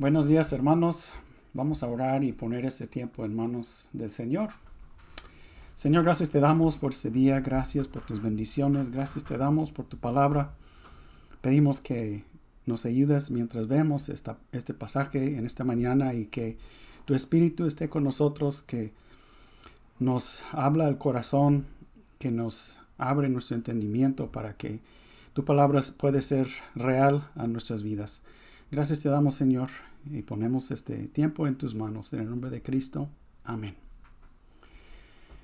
Buenos días, hermanos. Vamos a orar y poner este tiempo en manos del Señor. Señor, gracias te damos por este día, gracias por tus bendiciones, gracias te damos por tu palabra. Pedimos que nos ayudes mientras vemos este pasaje en esta mañana y que tu Espíritu esté con nosotros, que nos habla el corazón, que nos abre nuestro entendimiento para que tu palabra pueda ser real a nuestras vidas. Gracias te damos, Señor, y ponemos este tiempo en tus manos. En el nombre de Cristo. Amén.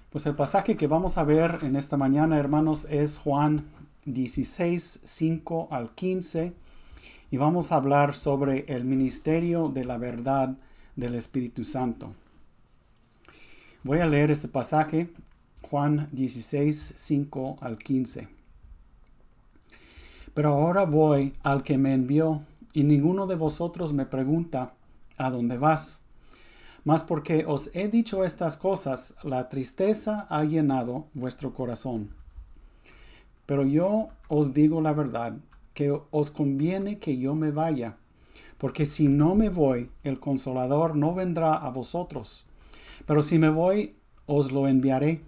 Pues el pasaje que vamos a ver en esta mañana, hermanos, es Juan 16, 5 al 15. Y vamos a hablar sobre el ministerio de la verdad del Espíritu Santo. Voy a leer este pasaje, Juan 16, 5 al 15. Pero ahora voy al que me envió, y ninguno de vosotros me pregunta, ¿a dónde vas? Mas porque os he dicho estas cosas, la tristeza ha llenado vuestro corazón. Pero yo os digo la verdad, que os conviene que yo me vaya, porque si no me voy, el Consolador no vendrá a vosotros. Pero si me voy, os lo enviaré.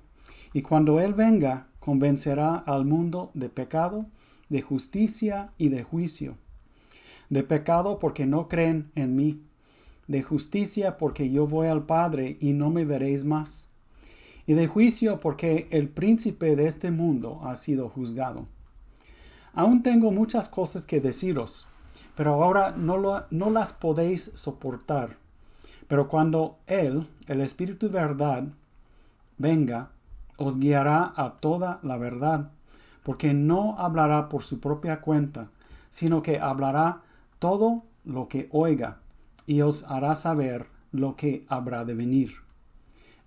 Y cuando Él venga, convencerá al mundo de pecado, de justicia y de juicio. De pecado porque no creen en mí. De justicia porque yo voy al Padre y no me veréis más. Y de juicio porque el príncipe de este mundo ha sido juzgado. Aún tengo muchas cosas que deciros, pero ahora no las podéis soportar. Pero cuando Él, el Espíritu de verdad, venga, os guiará a toda la verdad, porque no hablará por su propia cuenta, sino que hablará todo lo que oiga, y os hará saber lo que habrá de venir.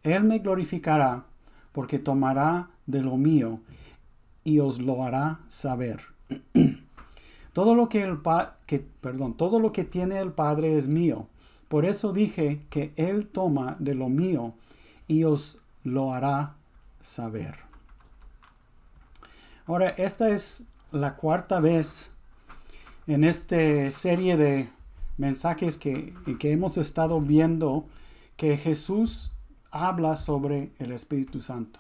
Él me glorificará, porque tomará de lo mío, y os lo hará saber. Todo lo que tiene el Padre es mío. Por eso dije que Él toma de lo mío, y os lo hará saber. Ahora, esta es la cuarta vez en esta serie de mensajes que hemos estado viendo que Jesús habla sobre el Espíritu Santo.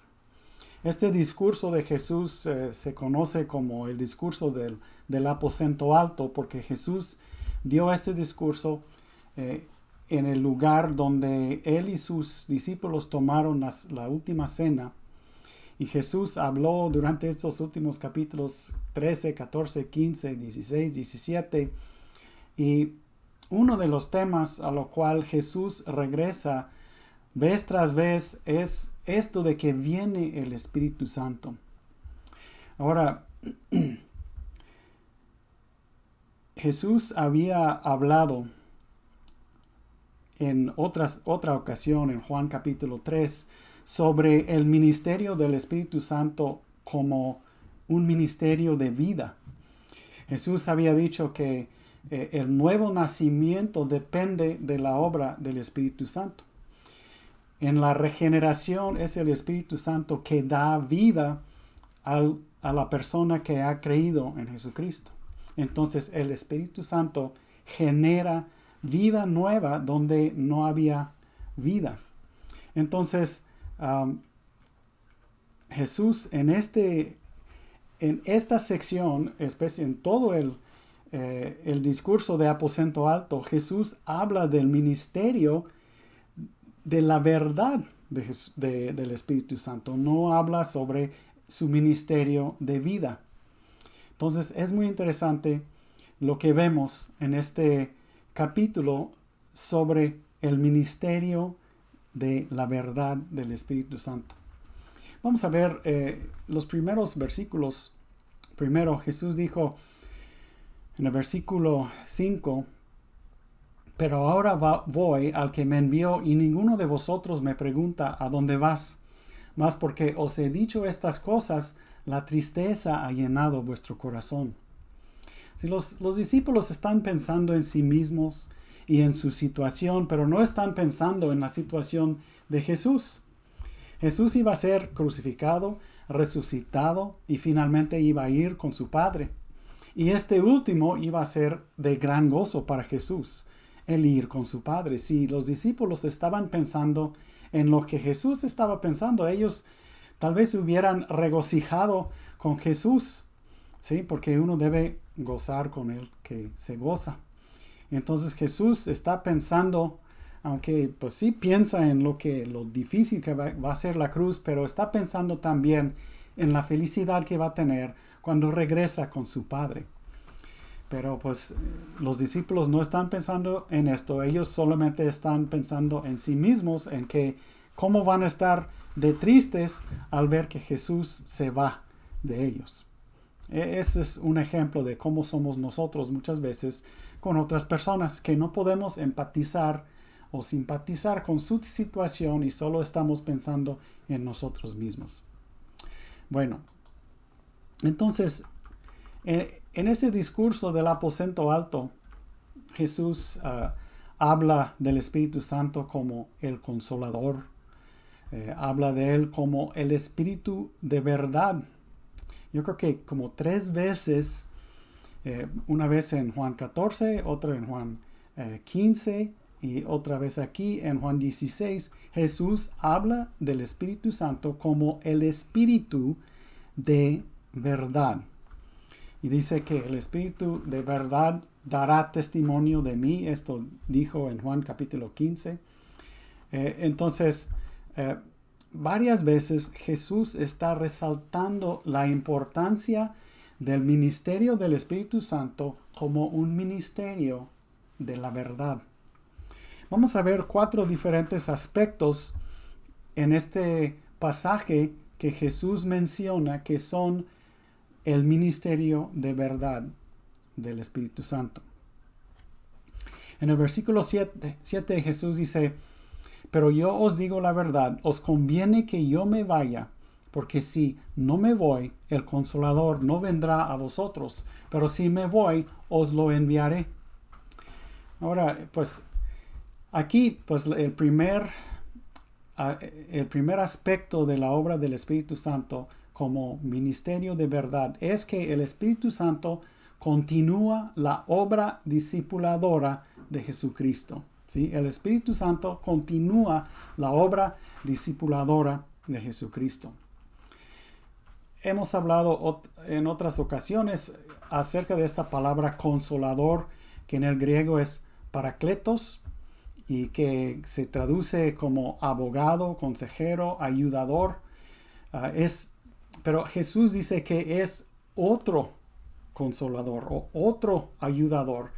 Este discurso de Jesús se conoce como el discurso del aposento alto, porque Jesús dio este discurso en el lugar donde Él y sus discípulos tomaron la última cena. Y Jesús habló durante estos últimos capítulos 13, 14, 15, 16, 17. Y uno de los temas a lo cual Jesús regresa vez tras vez es esto de que viene el Espíritu Santo. Ahora, Jesús había hablado en otra ocasión, en Juan capítulo 3, sobre el ministerio del Espíritu Santo como un ministerio de vida. Jesús había dicho que el nuevo nacimiento depende de la obra del Espíritu Santo. En la regeneración es el Espíritu Santo que da vida a la persona que ha creído en Jesucristo. Entonces el Espíritu Santo genera vida nueva donde no había vida. Entonces, Jesús en esta sección, en todo el discurso de aposento alto, Jesús habla del ministerio de la verdad del Espíritu Santo. No habla sobre su ministerio de vida. Entonces es muy interesante lo que vemos en este capítulo sobre el ministerio de la verdad del Espíritu Santo. Vamos a ver los primeros versículos. Primero, Jesús dijo en el versículo 5, pero ahora voy al que me envió, y ninguno de vosotros me pregunta, ¿a dónde vas? Mas porque os he dicho estas cosas, la tristeza ha llenado vuestro corazón. Si los discípulos están pensando en sí mismos y en su situación, pero no están pensando en la situación de Jesús. Jesús iba a ser crucificado, resucitado y finalmente iba a ir con su Padre. Y este último iba a ser de gran gozo para Jesús. el ir con su Padre. Si los discípulos estaban pensando en lo que Jesús estaba pensando, ellos tal vez hubieran regocijado con Jesús, ¿sí? Porque uno debe gozar con el que se goza. Entonces Jesús está pensando, aunque pues sí piensa en lo difícil que va a ser la cruz, pero está pensando también en la felicidad que va a tener cuando regresa con su Padre. Pero pues los discípulos no están pensando en esto, ellos solamente están pensando en sí mismos, en que cómo van a estar de tristes al ver que Jesús se va de ellos. Ese es un ejemplo de cómo somos nosotros muchas veces con otras personas, que no podemos empatizar o simpatizar con su situación y solo estamos pensando en nosotros mismos. Bueno, entonces, en ese discurso del aposento alto, Jesús habla del Espíritu Santo como el Consolador, habla de él como el Espíritu de verdad. Yo creo que como 3 veces, una vez en Juan 14, otra en Juan 15 y otra vez aquí en Juan 16, Jesús habla del Espíritu Santo como el Espíritu de verdad. Y dice que el Espíritu de verdad dará testimonio de mí. Esto dijo en Juan capítulo 15. Entonces, varias veces Jesús está resaltando la importancia del ministerio del Espíritu Santo como un ministerio de la verdad. Vamos a ver 4 diferentes aspectos en este pasaje que Jesús menciona que son el ministerio de verdad del Espíritu Santo. En el versículo 7 Jesús dice: pero yo os digo la verdad, os conviene que yo me vaya, porque si no me voy, el Consolador no vendrá a vosotros, pero si me voy, os lo enviaré. Ahora, pues, aquí, pues, el primer aspecto de la obra del Espíritu Santo como ministerio de verdad es que el Espíritu Santo continúa la obra discipuladora de Jesucristo. ¿Sí? El Espíritu Santo continúa la obra discipuladora de Jesucristo. Hemos hablado en otras ocasiones acerca de esta palabra consolador, que en el griego es parakletos y que se traduce como abogado, consejero, ayudador. Pero Jesús dice que es otro consolador o otro ayudador,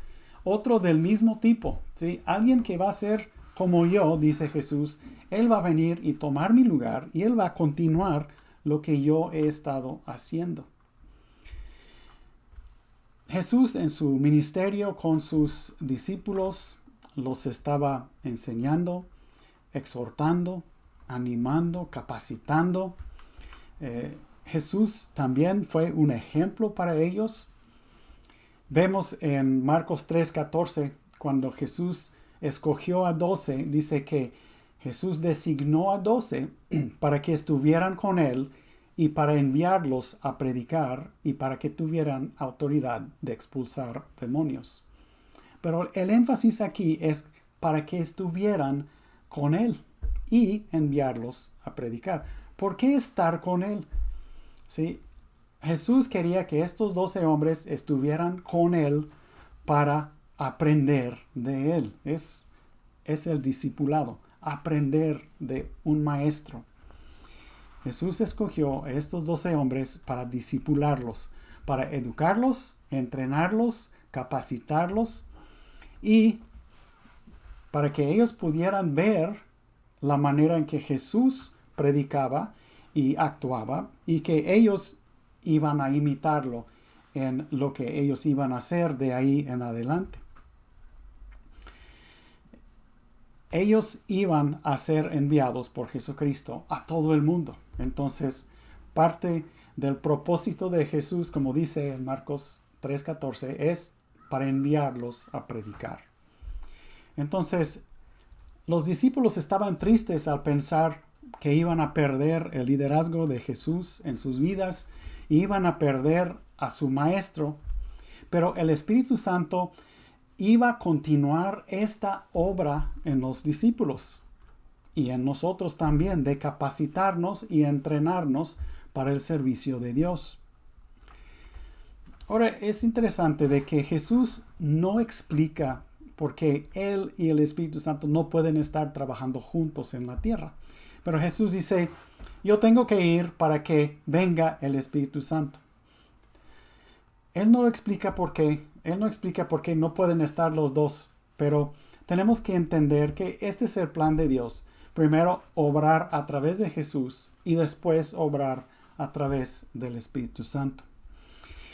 otro del mismo tipo, ¿sí? Alguien que va a ser como yo, dice Jesús. Él va a venir y tomar mi lugar y él va a continuar lo que yo he estado haciendo. Jesús en su ministerio con sus discípulos los estaba enseñando, exhortando, animando, capacitando. Jesús también fue un ejemplo para ellos. Vemos en Marcos 3:14, cuando Jesús escogió a 12, dice que Jesús designó a 12 para que estuvieran con él y para enviarlos a predicar y para que tuvieran autoridad de expulsar demonios. Pero el énfasis aquí es para que estuvieran con él y enviarlos a predicar. ¿Por qué estar con él? ¿Sí? Jesús quería que estos 12 hombres estuvieran con él para aprender de él. Es el discipulado, aprender de un maestro. Jesús escogió a estos 12 hombres para discipularlos, para educarlos, entrenarlos, capacitarlos y para que ellos pudieran ver la manera en que Jesús predicaba y actuaba y que ellos iban a imitarlo en lo que ellos iban a hacer de ahí en adelante. Ellos iban a ser enviados por Jesucristo a todo el mundo. Entonces, parte del propósito de Jesús, como dice en Marcos 3:14, es para enviarlos a predicar. Entonces, los discípulos estaban tristes al pensar que iban a perder el liderazgo de Jesús en sus vidas y iban a perder a su maestro, pero el Espíritu Santo iba a continuar esta obra en los discípulos y en nosotros también, de capacitarnos y entrenarnos para el servicio de Dios. Ahora, es interesante de que Jesús no explica por qué Él y el Espíritu Santo no pueden estar trabajando juntos en la tierra. Pero Jesús dice, yo tengo que ir para que venga el Espíritu Santo. Él no explica por qué. Él no explica por qué no pueden estar los dos. Pero tenemos que entender que este es el plan de Dios. Primero, obrar a través de Jesús y después obrar a través del Espíritu Santo.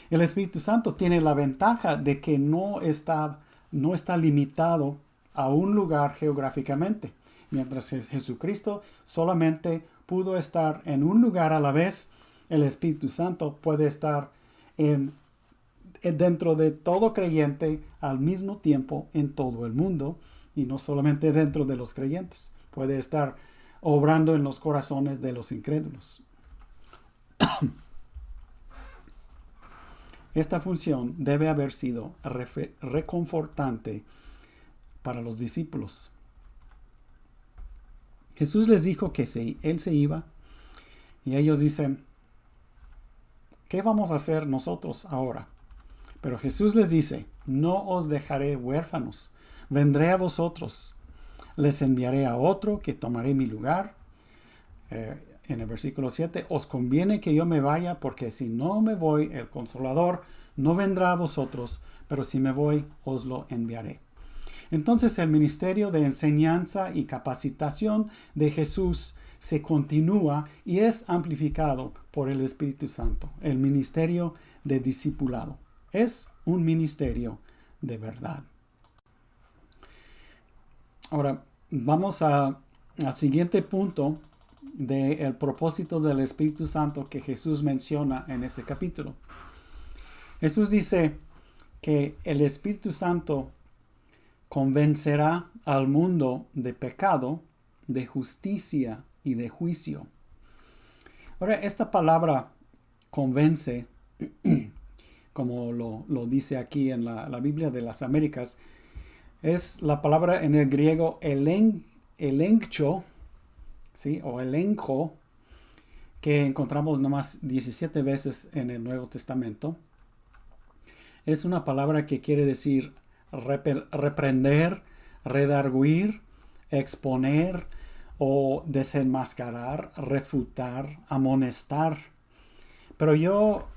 El Espíritu Santo tiene la ventaja de que no está limitado a un lugar geográficamente. Mientras Jesucristo solamente pudo estar en un lugar a la vez, el Espíritu Santo puede estar dentro de todo creyente al mismo tiempo en todo el mundo, y no solamente dentro de los creyentes. Puede estar obrando en los corazones de los incrédulos. Esta función debe haber sido reconfortante para los discípulos. Jesús les dijo que Él se iba y ellos dicen, ¿qué vamos a hacer nosotros ahora? Pero Jesús les dice, no os dejaré huérfanos, vendré a vosotros, les enviaré a otro que tomaré mi lugar. En el versículo 7, os conviene que yo me vaya, porque si no me voy, el Consolador no vendrá a vosotros, pero si me voy, os lo enviaré. Entonces el ministerio de enseñanza y capacitación de Jesús se continúa y es amplificado por el Espíritu Santo. El ministerio de discipulado es un ministerio de verdad. Ahora, vamos al siguiente punto del propósito del Espíritu Santo que Jesús menciona en ese capítulo. Jesús dice que el Espíritu Santo convencerá al mundo de pecado, de justicia y de juicio. Ahora, esta palabra convence, como lo dice aquí en la Biblia de las Américas, es la palabra en el griego elencho, ¿sí? O elenco, que encontramos nomás 17 veces en el Nuevo Testamento. Es una palabra que quiere decir reprender, redarguir, exponer o desenmascarar, refutar, amonestar. Pero yo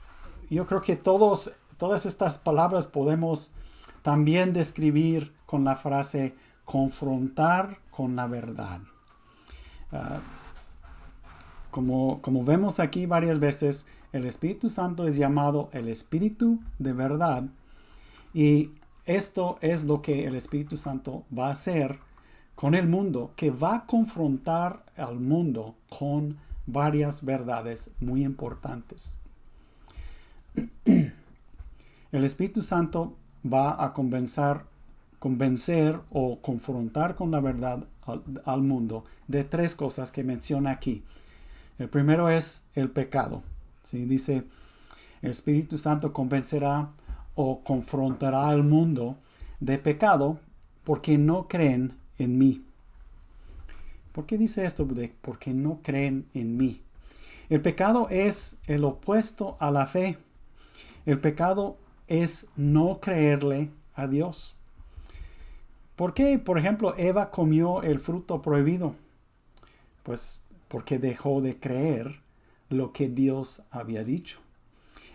creo que todas estas palabras podemos también describir con la frase confrontar con la verdad. Como vemos aquí varias veces, el Espíritu Santo es llamado el Espíritu de verdad, y esto es lo que el Espíritu Santo va a hacer con el mundo, que va a confrontar al mundo con varias verdades muy importantes. El Espíritu Santo va a convencer o confrontar con la verdad al mundo de tres cosas que menciona aquí. El primero es el pecado. ¿Sí? Dice, el Espíritu Santo convencerá o confrontará al mundo de pecado porque no creen en mí. ¿Por qué dice esto de porque no creen en mí? El pecado es el opuesto a la fe. El pecado es no creerle a Dios. ¿Por qué, por ejemplo, Eva comió el fruto prohibido? Pues porque dejó de creer lo que Dios había dicho.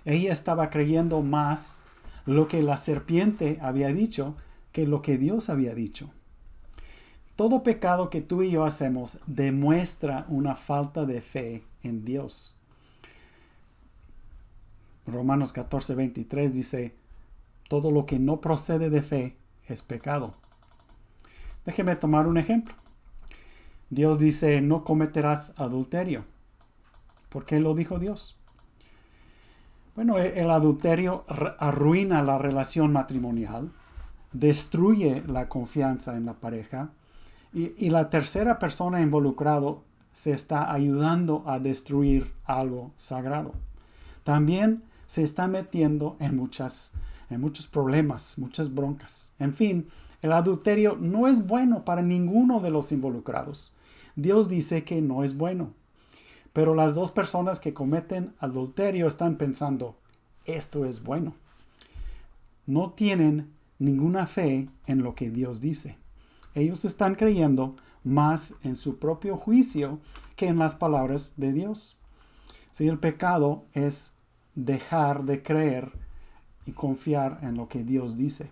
Ella estaba creyendo más lo que la serpiente había dicho que lo que Dios había dicho. Todo pecado que tú y yo hacemos demuestra una falta de fe en Dios. Romanos 14:23 dice, todo lo que no procede de fe es pecado. Déjeme tomar un ejemplo. Dios dice, no cometerás adulterio. ¿Por qué lo dijo Dios? Bueno, el adulterio arruina la relación matrimonial, destruye la confianza en la pareja, y la tercera persona involucrada se está ayudando a destruir algo sagrado. También se está metiendo en muchas hay muchos problemas, muchas broncas. En fin, el adulterio no es bueno para ninguno de los involucrados. Dios dice que no es bueno. Pero las dos personas que cometen adulterio están pensando, esto es bueno. No tienen ninguna fe en lo que Dios dice. Ellos están creyendo más en su propio juicio que en las palabras de Dios. Si el pecado es dejar de creer y confiar en lo que Dios dice.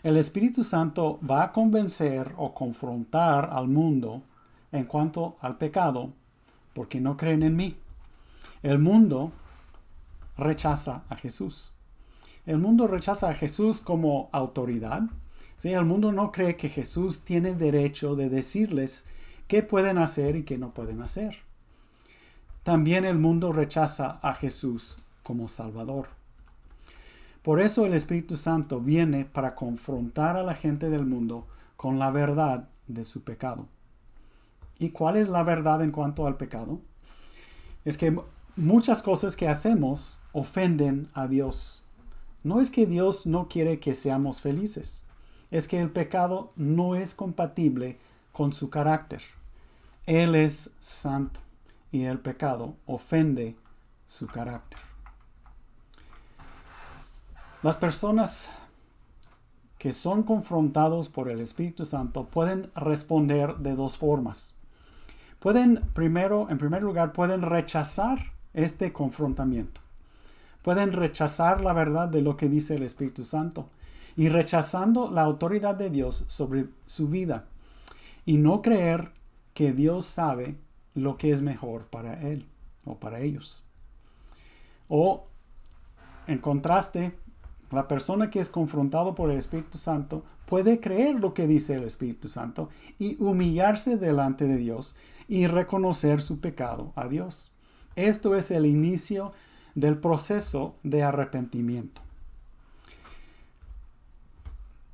El Espíritu Santo va a convencer o confrontar al mundo en cuanto al pecado, porque no creen en mí. El mundo rechaza a Jesús. El mundo rechaza a Jesús como autoridad. ¿Sí? El mundo no cree que Jesús tiene derecho de decirles qué pueden hacer y qué no pueden hacer. También el mundo rechaza a Jesús como Salvador. Por eso el Espíritu Santo viene para confrontar a la gente del mundo con la verdad de su pecado. ¿Y cuál es la verdad en cuanto al pecado? Es que muchas cosas que hacemos ofenden a Dios. No es que Dios no quiere que seamos felices. Es que el pecado no es compatible con su carácter. Él es santo y el pecado ofende su carácter. Las personas que son confrontados por el Espíritu Santo pueden responder de dos formas. En primer lugar, pueden rechazar este confrontamiento. Pueden rechazar la verdad de lo que dice el Espíritu Santo y rechazando la autoridad de Dios sobre su vida y no creer que Dios sabe lo que es mejor para él o para ellos. O, en contraste, la persona que es confrontado por el Espíritu Santo puede creer lo que dice el Espíritu Santo y humillarse delante de Dios y reconocer su pecado a Dios. Esto es el inicio del proceso de arrepentimiento.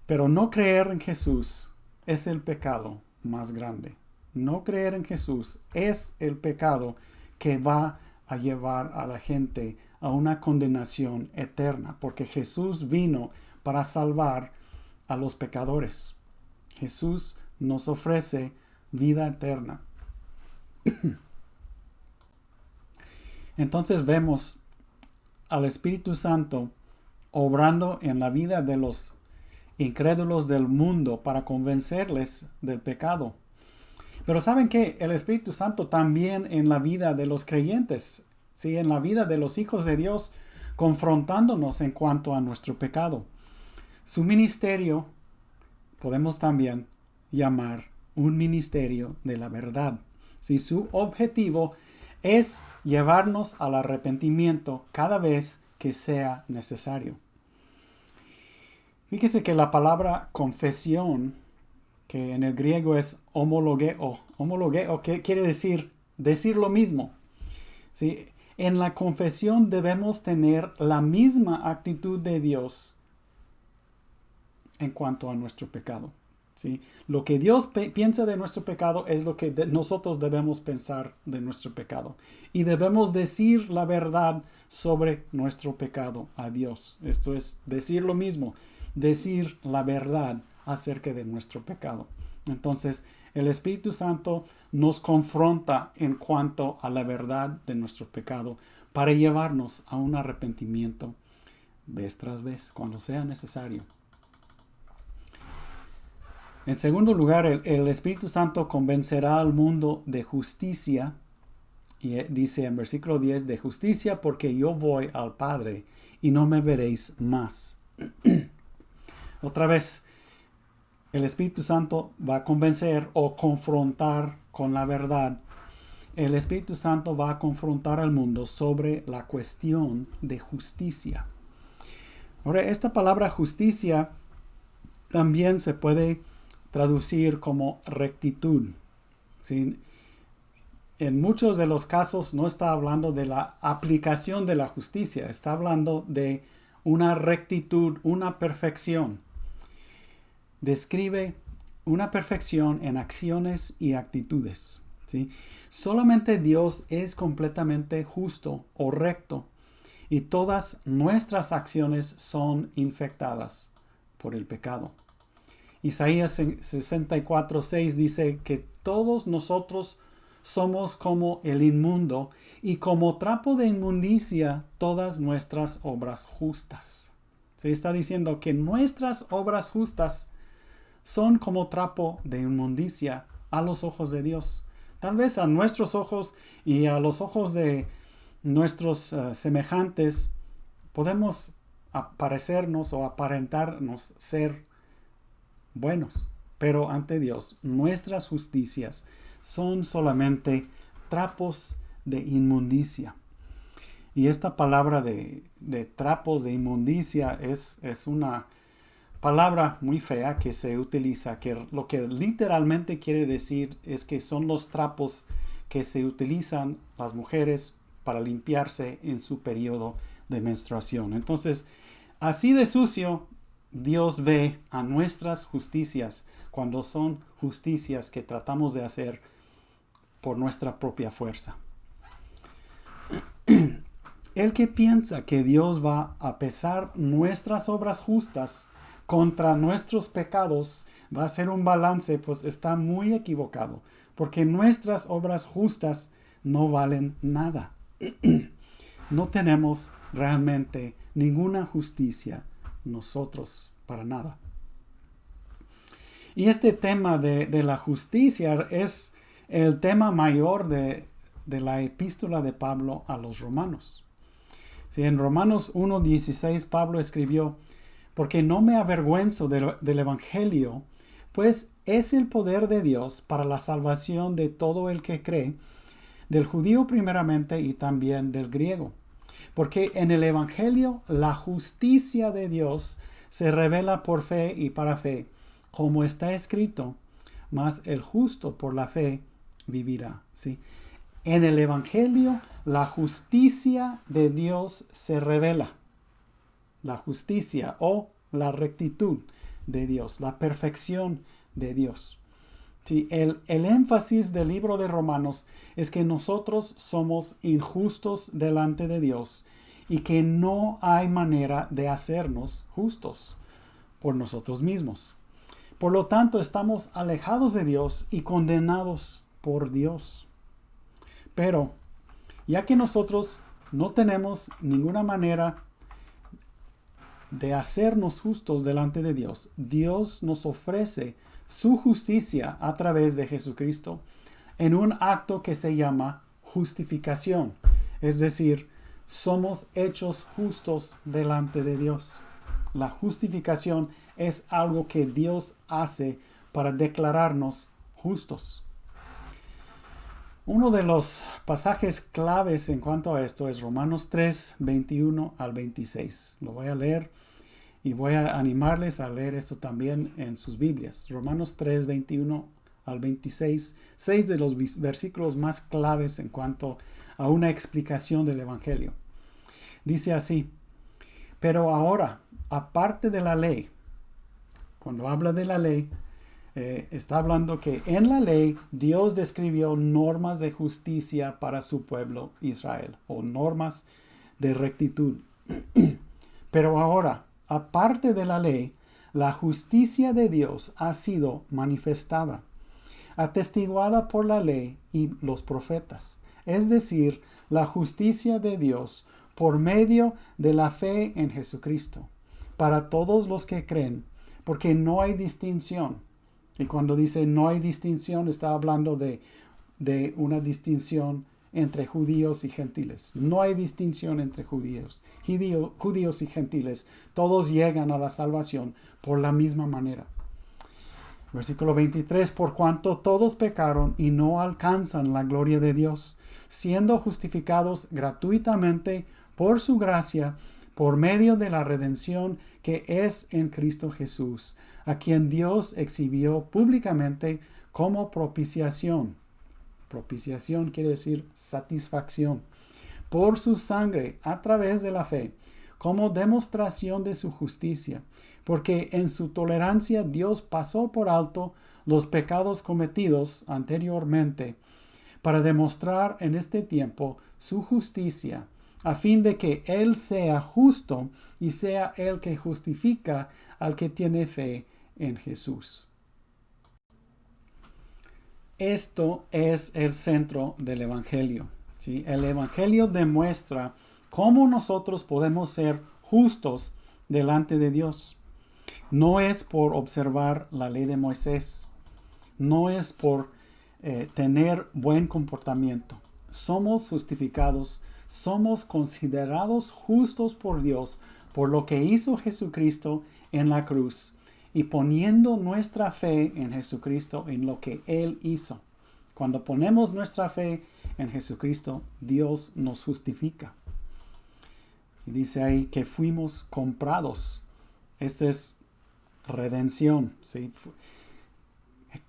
Pero no creer en Jesús es el pecado más grande. No creer en Jesús es el pecado que va a llevar a la gente a una condenación eterna, porque Jesús vino para salvar a los pecadores. Jesús nos ofrece vida eterna. Entonces vemos al Espíritu Santo obrando en la vida de los incrédulos del mundo para convencerles del pecado. Pero ¿saben qué? El Espíritu Santo también en la vida de los creyentes, ¿sí? En la vida de los hijos de Dios, confrontándonos en cuanto a nuestro pecado. Su ministerio podemos también llamar un ministerio de la verdad. ¿Sí? Su objetivo es llevarnos al arrepentimiento cada vez que sea necesario. Fíjese que la palabra confesión, que en el griego es homologeo, que quiere decir lo mismo. ¿Sí? En la confesión debemos tener la misma actitud de Dios en cuanto a nuestro pecado. ¿Sí? Lo que Dios piensa de nuestro pecado es lo que nosotros debemos pensar de nuestro pecado. Y debemos decir la verdad sobre nuestro pecado a Dios. Esto es decir lo mismo, decir la verdad acerca de nuestro pecado. Entonces, el Espíritu Santo nos confronta en cuanto a la verdad de nuestro pecado para llevarnos a un arrepentimiento vez tras vez, cuando sea necesario. En segundo lugar, el Espíritu Santo convencerá al mundo de justicia. Y dice en versículo 10, de justicia porque yo voy al Padre y no me veréis más. Otra vez, el Espíritu Santo va a convencer o confrontar con la verdad. El Espíritu Santo va a confrontar al mundo sobre la cuestión de justicia. Ahora, esta palabra justicia también se puede traducir como rectitud. ¿Sí? En muchos de los casos no está hablando de la aplicación de la justicia, está hablando de una rectitud, una perfección. Describe una perfección en acciones y actitudes. ¿Sí? Solamente Dios es completamente justo o recto y todas nuestras acciones son infectadas por el pecado. Isaías 64:6 dice que todos nosotros somos como el inmundo y como trapo de inmundicia todas nuestras obras justas. Se está diciendo que nuestras obras justas son como trapo de inmundicia a los ojos de Dios. Tal vez a nuestros ojos y a los ojos de nuestros semejantes podemos parecernos o aparentarnos ser buenos, pero ante Dios nuestras justicias son solamente trapos de inmundicia. Y esta palabra de trapos de inmundicia es una palabra muy fea que se utiliza, que lo que literalmente quiere decir es que son los trapos que se utilizan las mujeres para limpiarse en su periodo de menstruación. Entonces, así de sucio Dios ve a nuestras justicias cuando son justicias que tratamos de hacer por nuestra propia fuerza. El que piensa que Dios va a pesar nuestras obras justas contra nuestros pecados, va a hacer un balance, pues está muy equivocado, porque nuestras obras justas no valen nada. No tenemos realmente ninguna justicia nosotros para nada. Y este tema de la justicia es el tema mayor de la epístola de Pablo a los romanos. Sí, en Romanos 1:16 Pablo escribió: porque no me avergüenzo del Evangelio, pues es el poder de Dios para la salvación de todo el que cree, del judío primeramente y también del griego. Porque en el Evangelio la justicia de Dios se revela por fe y para fe, como está escrito, mas el justo por la fe vivirá. ¿Sí? En el Evangelio la justicia de Dios se revela. La justicia o la rectitud de Dios, la perfección de Dios. Sí, el énfasis del libro de Romanos es que nosotros somos injustos delante de Dios y que no hay manera de hacernos justos por nosotros mismos. Por lo tanto, estamos alejados de Dios y condenados por Dios. Pero, ya que nosotros no tenemos ninguna manera de hacernos justos delante de Dios, Dios nos ofrece su justicia a través de Jesucristo en un acto que se llama justificación. Es decir, somos hechos justos delante de Dios. La justificación es algo que Dios hace para declararnos justos. Uno de los pasajes claves en cuanto a esto es Romanos 3, 21 al 26. Lo voy a leer y voy a animarles a leer esto también en sus Biblias. Romanos 3, 21 al 26, 6 de los versículos más claves en cuanto a una explicación del Evangelio. Dice así: pero ahora, aparte de la ley, cuando habla de la ley, está hablando que en la ley Dios describió normas de justicia para su pueblo Israel, o normas de rectitud. Pero ahora, aparte de la ley, la justicia de Dios ha sido manifestada, atestiguada por la ley y los profetas, es decir, la justicia de Dios por medio de la fe en Jesucristo, para todos los que creen, porque no hay distinción. Y cuando dice no hay distinción, está hablando de una distinción entre judíos y gentiles. No hay distinción entre judíos y gentiles. Todos llegan a la salvación por la misma manera. Versículo 23, por cuanto todos pecaron y no alcanzan la gloria de Dios, siendo justificados gratuitamente por su gracia, por medio de la redención que es en Cristo Jesús, a quien Dios exhibió públicamente como propiciación. Propiciación quiere decir satisfacción. Por su sangre, a través de la fe, como demostración de su justicia, porque en su tolerancia Dios pasó por alto los pecados cometidos anteriormente, para demostrar en este tiempo su justicia, a fin de que Él sea justo y sea el que justifica al que tiene fe en Jesús. Esto es el centro del Evangelio, ¿sí? El Evangelio demuestra cómo nosotros podemos ser justos delante de Dios. No es por observar la ley de Moisés, no es por tener buen comportamiento. Somos justificados, somos considerados justos por Dios por lo que hizo Jesucristo en la cruz y poniendo nuestra fe en Jesucristo, en lo que Él hizo. Cuando ponemos nuestra fe en Jesucristo, Dios nos justifica. Y dice ahí que fuimos comprados. Esa es redención, ¿sí?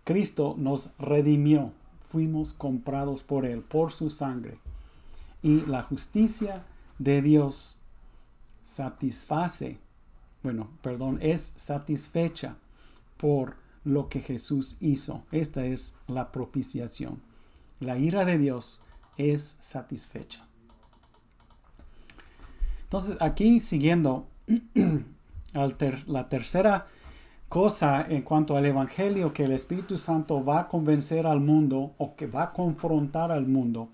Cristo nos redimió. Fuimos comprados por Él, por su sangre. Y la justicia de Dios es satisfecha por lo que Jesús hizo. Esta es la propiciación. La ira de Dios es satisfecha. Entonces, aquí siguiendo la tercera cosa en cuanto al Evangelio que el Espíritu Santo va a convencer al mundo o que va a confrontar al mundo,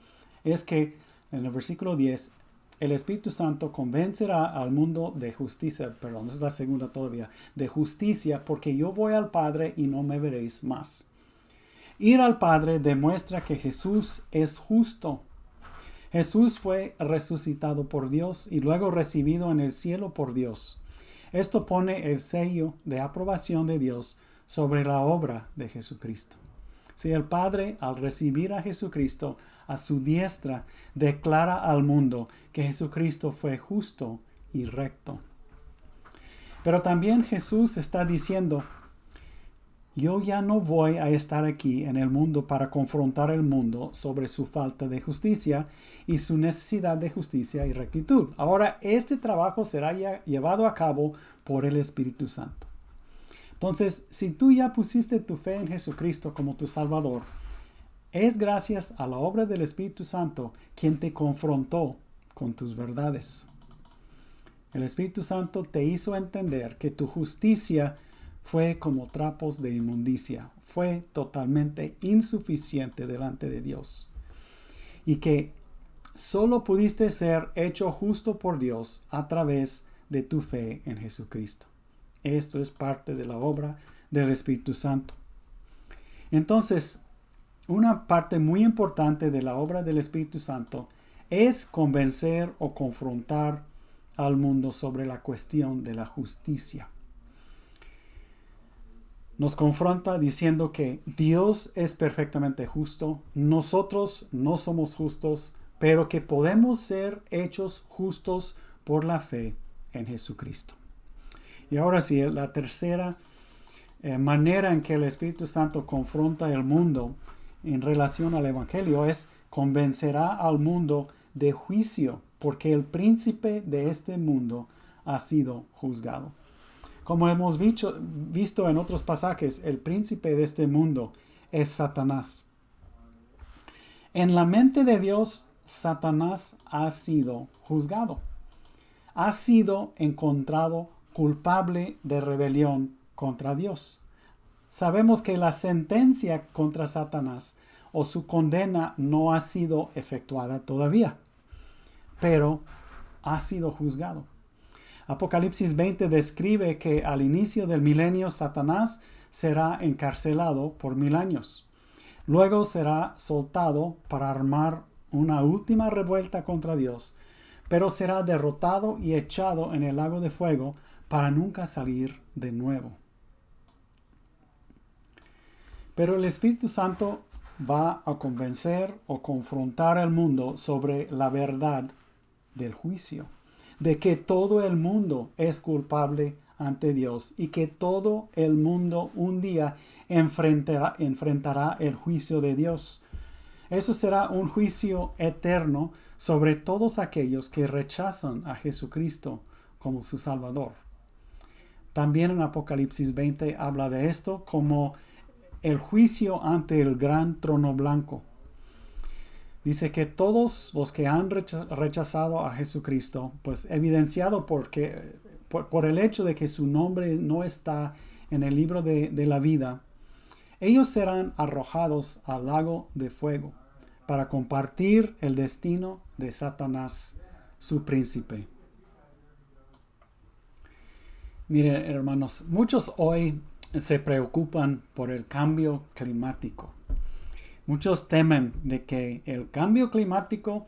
es que en el versículo 10, el Espíritu Santo convencerá al mundo de justicia, perdón, es la segunda todavía, de justicia, porque yo voy al Padre y no me veréis más. Ir al Padre demuestra que Jesús es justo. Jesús fue resucitado por Dios y luego recibido en el cielo por Dios. Esto pone el sello de aprobación de Dios sobre la obra de Jesucristo. Si el Padre, al recibir a Jesucristo a su diestra, declara al mundo que Jesucristo fue justo y recto. Pero también Jesús está diciendo, yo ya no voy a estar aquí en el mundo para confrontar el mundo sobre su falta de justicia y su necesidad de justicia y rectitud. Ahora este trabajo será llevado a cabo por el Espíritu Santo. Entonces, si tú ya pusiste tu fe en Jesucristo como tu Salvador, es gracias a la obra del Espíritu Santo quien te confrontó con tus verdades. El Espíritu Santo te hizo entender que tu justicia fue como trapos de inmundicia, fue totalmente insuficiente delante de Dios. Y que solo pudiste ser hecho justo por Dios a través de tu fe en Jesucristo. Esto es parte de la obra del Espíritu Santo. Entonces, una parte muy importante de la obra del Espíritu Santo es convencer o confrontar al mundo sobre la cuestión de la justicia. Nos confronta diciendo que Dios es perfectamente justo, nosotros no somos justos, pero que podemos ser hechos justos por la fe en Jesucristo. Y ahora sí, la tercera manera en que el Espíritu Santo confronta el mundo en relación al Evangelio es convencerá al mundo de juicio, porque el príncipe de este mundo ha sido juzgado. Como hemos visto en otros pasajes, el príncipe de este mundo es Satanás. En la mente de Dios, Satanás ha sido juzgado. Ha sido encontrado culpable de rebelión contra Dios. Sabemos que la sentencia contra Satanás o su condena no ha sido efectuada todavía, pero ha sido juzgado. Apocalipsis 20 describe que al inicio del milenio Satanás será encarcelado por 1000 años. Luego será soltado para armar una última revuelta contra Dios, pero será derrotado y echado en el lago de fuego para nunca salir de nuevo. Pero el Espíritu Santo va a convencer o confrontar al mundo sobre la verdad del juicio, de que todo el mundo es culpable ante Dios y que todo el mundo un día enfrentará el juicio de Dios. Eso será un juicio eterno sobre todos aquellos que rechazan a Jesucristo como su Salvador. También en Apocalipsis 20 habla de esto como el juicio ante el gran trono blanco. Dice que todos los que han rechazado a Jesucristo, pues evidenciado por el hecho de que su nombre no está en el libro de la vida, ellos serán arrojados al lago de fuego para compartir el destino de Satanás, su príncipe. Miren, hermanos, muchos hoy se preocupan por el cambio climático. Muchos temen de que el cambio climático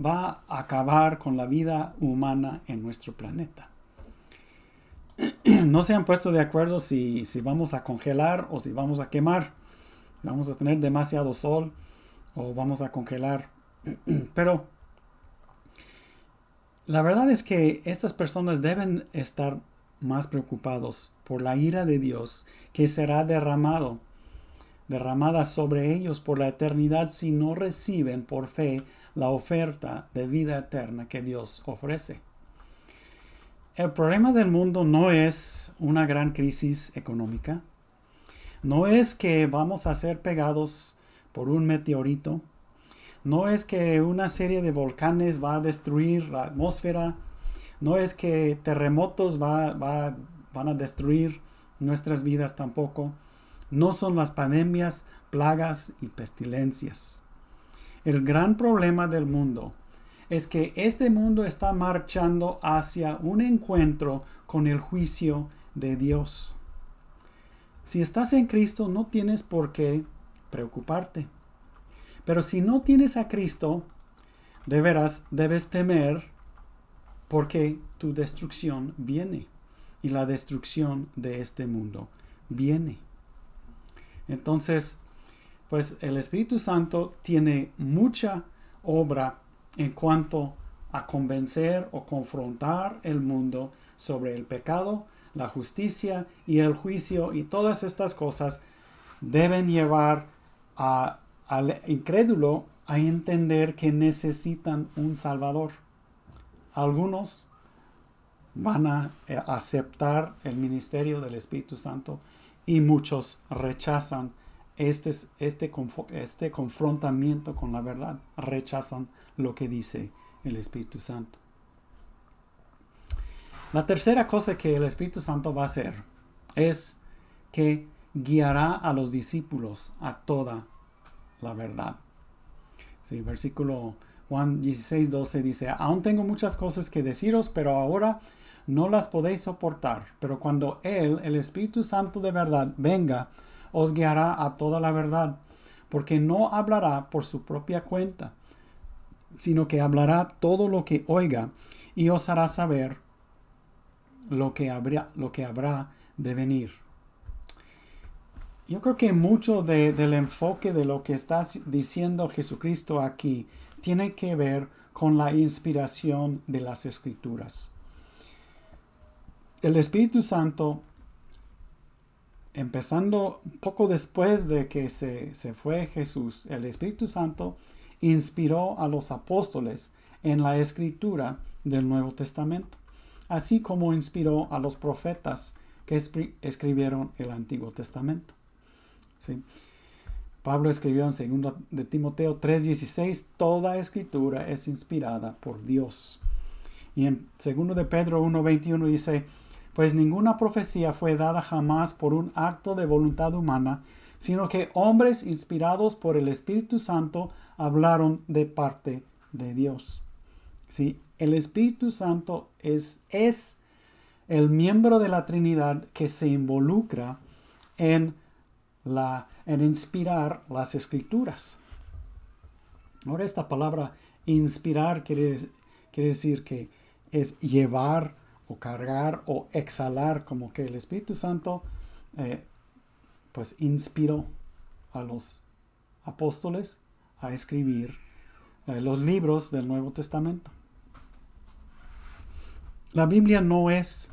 va a acabar con la vida humana en nuestro planeta. No se han puesto de acuerdo si vamos a congelar o si vamos a quemar. Vamos a tener demasiado sol o vamos a congelar. Pero la verdad es que estas personas deben estar más preocupados por la ira de Dios que será derramada sobre ellos por la eternidad si no reciben por fe la oferta de vida eterna que Dios ofrece. El problema del mundo no es una gran crisis económica, no es que vamos a ser pegados por un meteorito, no es que una serie de volcanes va a destruir la atmósfera, no es que terremotos van a destruir nuestras vidas tampoco. No son las pandemias, plagas y pestilencias. El gran problema del mundo es que este mundo está marchando hacia un encuentro con el juicio de Dios. Si estás en Cristo, no tienes por qué preocuparte. Pero si no tienes a Cristo, de veras debes temer porque tu destrucción viene y la destrucción de este mundo viene. Entonces, pues el Espíritu Santo tiene mucha obra en cuanto a convencer o confrontar el mundo sobre el pecado, la justicia y el juicio, y todas estas cosas deben llevar al incrédulo a entender que necesitan un Salvador. Algunos van a aceptar el ministerio del Espíritu Santo y muchos rechazan este confrontamiento con la verdad. Rechazan lo que dice el Espíritu Santo. La tercera cosa que el Espíritu Santo va a hacer es que guiará a los discípulos a toda la verdad. Sí, versículo Juan 16:12 dice: aún tengo muchas cosas que deciros, pero ahora no las podéis soportar. Pero cuando Él, el Espíritu Santo de verdad, venga, os guiará a toda la verdad, porque no hablará por su propia cuenta, sino que hablará todo lo que oiga y os hará saber lo que habrá de venir. Yo creo que mucho del enfoque de lo que está diciendo Jesucristo aquí tiene que ver con la inspiración de las Escrituras. El Espíritu Santo, empezando poco después de que se fue Jesús, el Espíritu Santo inspiró a los apóstoles en la escritura del Nuevo Testamento, así como inspiró a los profetas que escribieron el Antiguo Testamento. ¿Sí? Pablo escribió en 2 de Timoteo 3:16: toda escritura es inspirada por Dios. Y en 2 de Pedro 1:21 dice: pues ninguna profecía fue dada jamás por un acto de voluntad humana, sino que hombres inspirados por el Espíritu Santo hablaron de parte de Dios. ¿Sí? El Espíritu Santo es el miembro de la Trinidad que se involucra en inspirar las Escrituras. Ahora, esta palabra inspirar quiere decir que es llevar o cargar o exhalar, como que el Espíritu Santo pues inspiró a los apóstoles a escribir los libros del Nuevo Testamento. La Biblia no es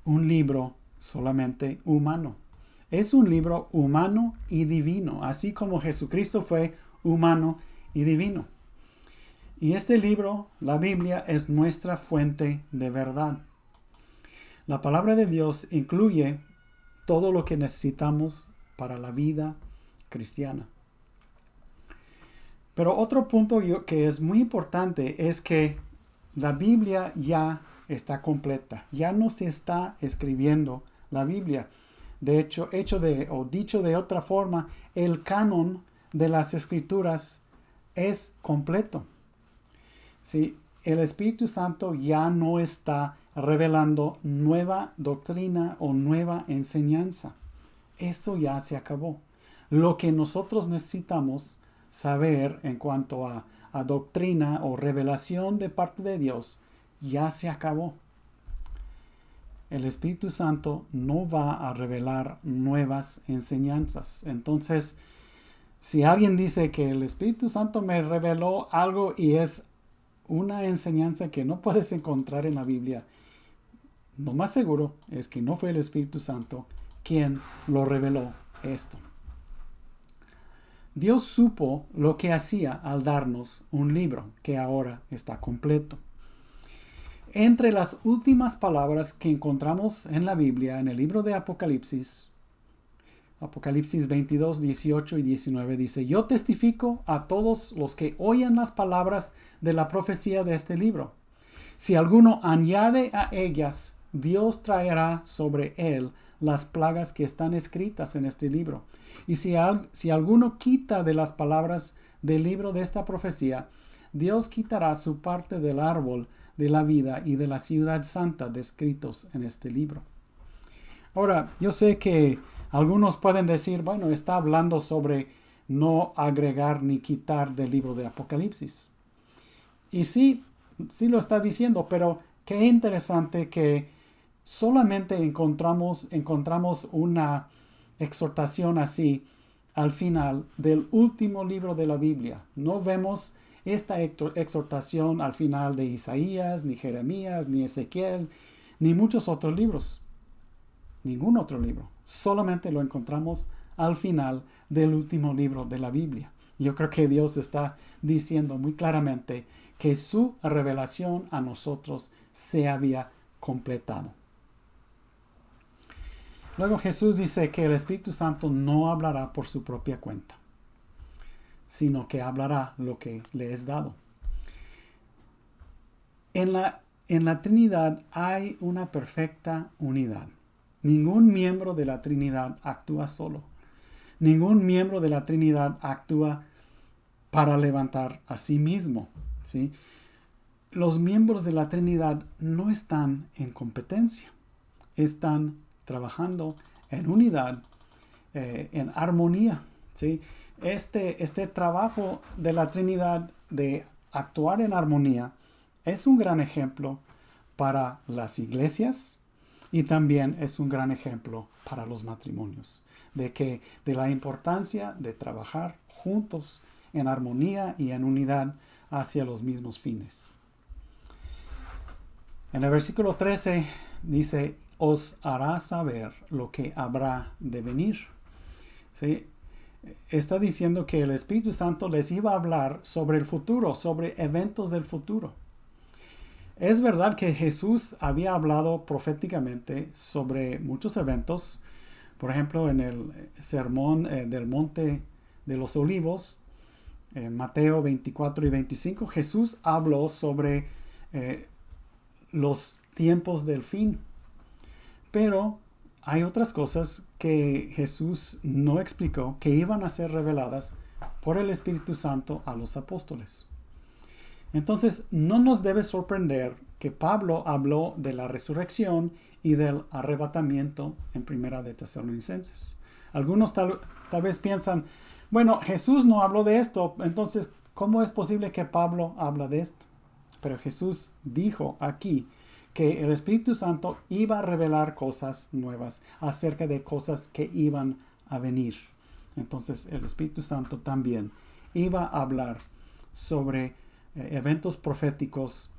un libro solamente humano. Es un libro humano y divino, así como Jesucristo fue humano y divino. Y este libro, la Biblia, es nuestra fuente de verdad. La palabra de Dios incluye todo lo que necesitamos para la vida cristiana. Pero otro punto que es muy importante es que la Biblia ya está completa. Ya no se está escribiendo la Biblia. De hecho, dicho de otra forma, el canon de las Escrituras es completo. ¿Sí? El Espíritu Santo ya no está revelando nueva doctrina o nueva enseñanza. Esto ya se acabó. Lo que nosotros necesitamos saber en cuanto a doctrina o revelación de parte de Dios ya se acabó. El Espíritu Santo no va a revelar nuevas enseñanzas. Entonces, si alguien dice que el Espíritu Santo me reveló algo y es una enseñanza que no puedes encontrar en la Biblia, lo más seguro es que no fue el Espíritu Santo quien lo reveló esto. Dios supo lo que hacía al darnos un libro que ahora está completo. Entre las últimas palabras que encontramos en la Biblia, en el libro de Apocalipsis 22, 18 y 19 dice: Yo testifico a todos los que oyen las palabras de la profecía de este libro. Si alguno añade a ellas, Dios traerá sobre él las plagas que están escritas en este libro. Y si alguno quita de las palabras del libro de esta profecía, Dios quitará su parte del árbol de la vida y de la ciudad santa descritos en este libro. Ahora, yo sé que algunos pueden decir, bueno, está hablando sobre no agregar ni quitar del libro de Apocalipsis. Y sí lo está diciendo, pero qué interesante que solamente encontramos una exhortación así al final del último libro de la Biblia. No vemos esta exhortación al final de Isaías, ni Jeremías, ni Ezequiel, ni muchos otros libros. Ningún otro libro. Solamente lo encontramos al final del último libro de la Biblia. Yo creo que Dios está diciendo muy claramente que su revelación a nosotros se había completado. Luego Jesús dice que el Espíritu Santo no hablará por su propia cuenta, sino que hablará lo que le es dado. En la Trinidad hay una perfecta unidad. Ningún miembro de la Trinidad actúa solo. Ningún miembro de la Trinidad actúa para levantar a sí mismo, ¿sí? Los miembros de la Trinidad no están en competencia. Están trabajando en unidad, en armonía, ¿sí? Este trabajo de la Trinidad de actuar en armonía es un gran ejemplo para las iglesias y también es un gran ejemplo para los matrimonios, de la importancia de trabajar juntos en armonía y en unidad hacia los mismos fines. En el versículo 13 dice: os hará saber lo que habrá de venir. ¿Sí? Está diciendo que el Espíritu Santo les iba a hablar sobre el futuro, sobre eventos del futuro. Es verdad que Jesús había hablado proféticamente sobre muchos eventos. Por ejemplo, en el sermón del Monte de los Olivos, Mateo 24 y 25, Jesús habló sobre los tiempos del fin. Pero hay otras cosas que Jesús no explicó que iban a ser reveladas por el Espíritu Santo a los apóstoles. Entonces, no nos debe sorprender que Pablo habló de la resurrección y del arrebatamiento en Primera de Tesalonicenses. Algunos tal vez piensan, bueno, Jesús no habló de esto, entonces, ¿cómo es posible que Pablo habla de esto? Pero Jesús dijo aquí que el Espíritu Santo iba a revelar cosas nuevas acerca de cosas que iban a venir. Entonces, el Espíritu Santo también iba a hablar sobre eventos proféticos,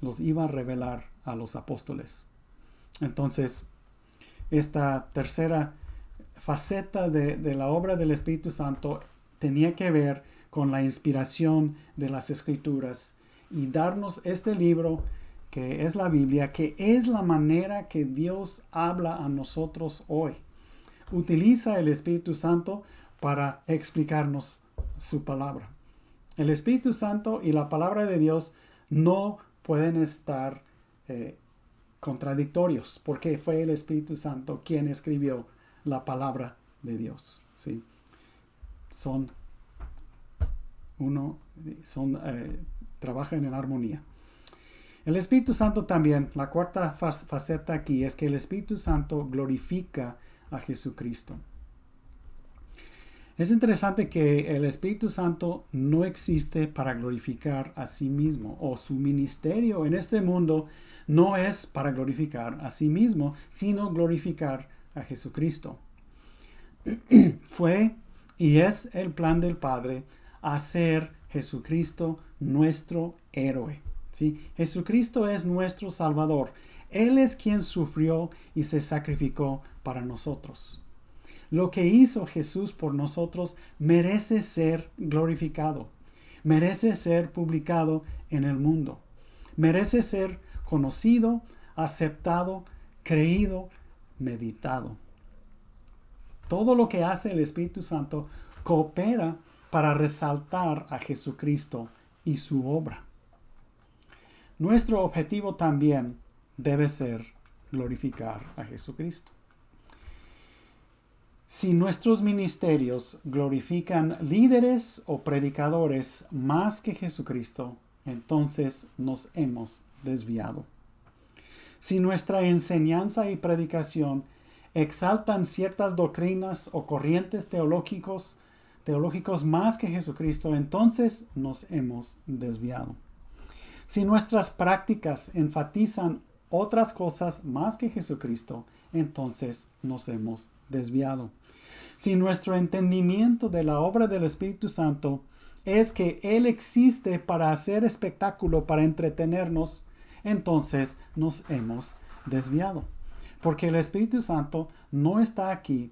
los iba a revelar a los apóstoles. Entonces, esta tercera faceta de la obra del Espíritu Santo tenía que ver con la inspiración de las Escrituras y darnos este libro que es la Biblia, que es la manera que Dios habla a nosotros hoy. Utiliza el Espíritu Santo para explicarnos su palabra. El Espíritu Santo y la palabra de Dios no pueden estar contradictorios, porque fue el Espíritu Santo quien escribió la palabra de Dios. ¿Sí? Trabajan en armonía. El Espíritu Santo también, la cuarta faceta aquí es que el Espíritu Santo glorifica a Jesucristo. Es interesante que el Espíritu Santo no existe para glorificar a sí mismo, o su ministerio en este mundo no es para glorificar a sí mismo, sino glorificar a Jesucristo. Fue y es el plan del Padre hacer Jesucristo nuestro héroe. ¿Sí? Jesucristo es nuestro Salvador. Él es quien sufrió y se sacrificó para nosotros. Lo que hizo Jesús por nosotros merece ser glorificado, merece ser publicado en el mundo, merece ser conocido, aceptado, creído, meditado. Todo lo que hace el Espíritu Santo coopera para resaltar a Jesucristo y su obra. Nuestro objetivo también debe ser glorificar a Jesucristo. Si nuestros ministerios glorifican líderes o predicadores más que Jesucristo, entonces nos hemos desviado. Si nuestra enseñanza y predicación exaltan ciertas doctrinas o corrientes teológicos más que Jesucristo, entonces nos hemos desviado. Si nuestras prácticas enfatizan otras cosas más que Jesucristo, entonces nos hemos desviado. Si nuestro entendimiento de la obra del Espíritu Santo es que Él existe para hacer espectáculo, para entretenernos, entonces nos hemos desviado. Porque el Espíritu Santo no está aquí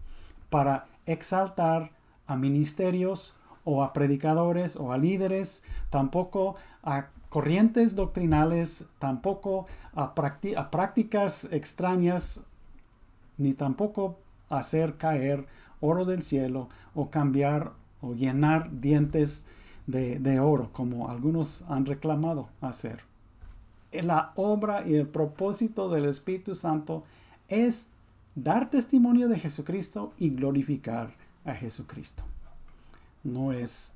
para exaltar a ministerios o a predicadores o a líderes, tampoco a corrientes doctrinales, tampoco a prácticas extrañas, ni tampoco hacer caer oro del cielo o cambiar o llenar dientes de oro, como algunos han reclamado hacer. La obra y el propósito del Espíritu Santo es dar testimonio de Jesucristo y glorificar a Jesucristo. No es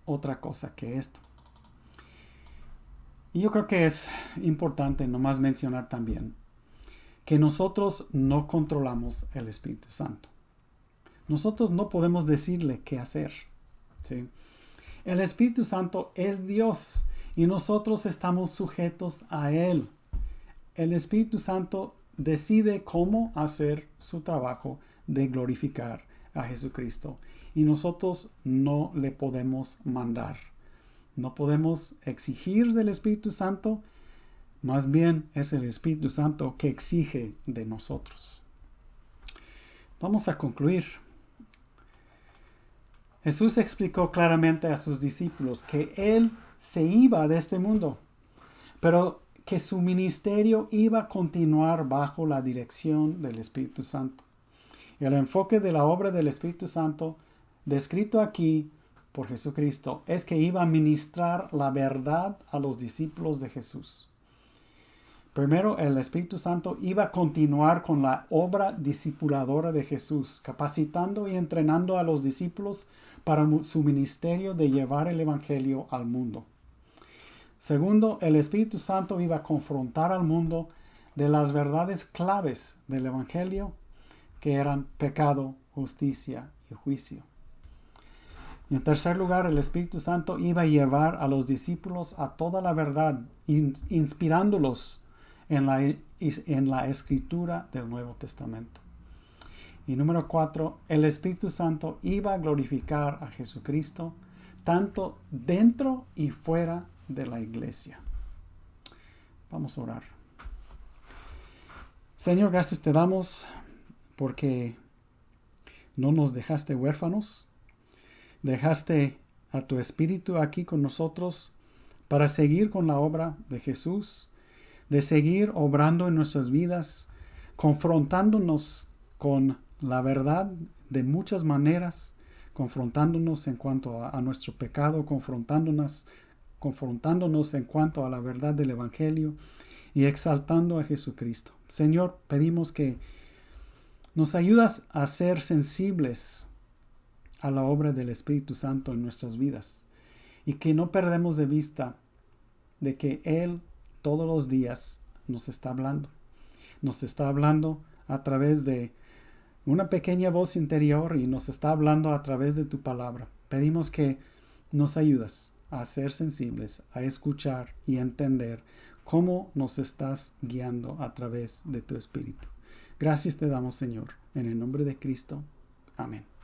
otra cosa que esto. Y yo creo que es importante nomás mencionar también que nosotros no controlamos el Espíritu Santo. Nosotros no podemos decirle qué hacer. ¿Sí? El Espíritu Santo es Dios y nosotros estamos sujetos a Él. El Espíritu Santo decide cómo hacer su trabajo de glorificar a Jesucristo y nosotros no le podemos mandar. No podemos exigir del Espíritu Santo, más bien es el Espíritu Santo que exige de nosotros. Vamos a concluir. Jesús explicó claramente a sus discípulos que Él se iba de este mundo, pero que su ministerio iba a continuar bajo la dirección del Espíritu Santo. El enfoque de la obra del Espíritu Santo, descrito aquí por Jesucristo, es que iba a ministrar la verdad a los discípulos de Jesús. Primero, el Espíritu Santo iba a continuar con la obra discipuladora de Jesús, capacitando y entrenando a los discípulos para su ministerio de llevar el Evangelio al mundo. Segundo, el Espíritu Santo iba a confrontar al mundo de las verdades claves del Evangelio, que eran pecado, justicia y juicio. Y en tercer lugar, el Espíritu Santo iba a llevar a los discípulos a toda la verdad, inspirándolos en la escritura del Nuevo Testamento. Y número 4, el Espíritu Santo iba a glorificar a Jesucristo tanto dentro y fuera de la iglesia. Vamos a orar. Señor, gracias te damos porque no nos dejaste huérfanos. Dejaste a tu Espíritu aquí con nosotros para seguir con la obra de Jesús, de seguir obrando en nuestras vidas, confrontándonos con la verdad de muchas maneras, confrontándonos en cuanto a nuestro pecado, confrontándonos en cuanto a la verdad del Evangelio y exaltando a Jesucristo. Señor, pedimos que nos ayudas a ser sensibles a la obra del Espíritu Santo en nuestras vidas y que no perdemos de vista de que Él todos los días nos está hablando. Nos está hablando a través de una pequeña voz interior y nos está hablando a través de tu palabra. Pedimos que nos ayudas a ser sensibles, a escuchar y a entender cómo nos estás guiando a través de tu Espíritu. Gracias te damos, Señor, en el nombre de Cristo. Amén.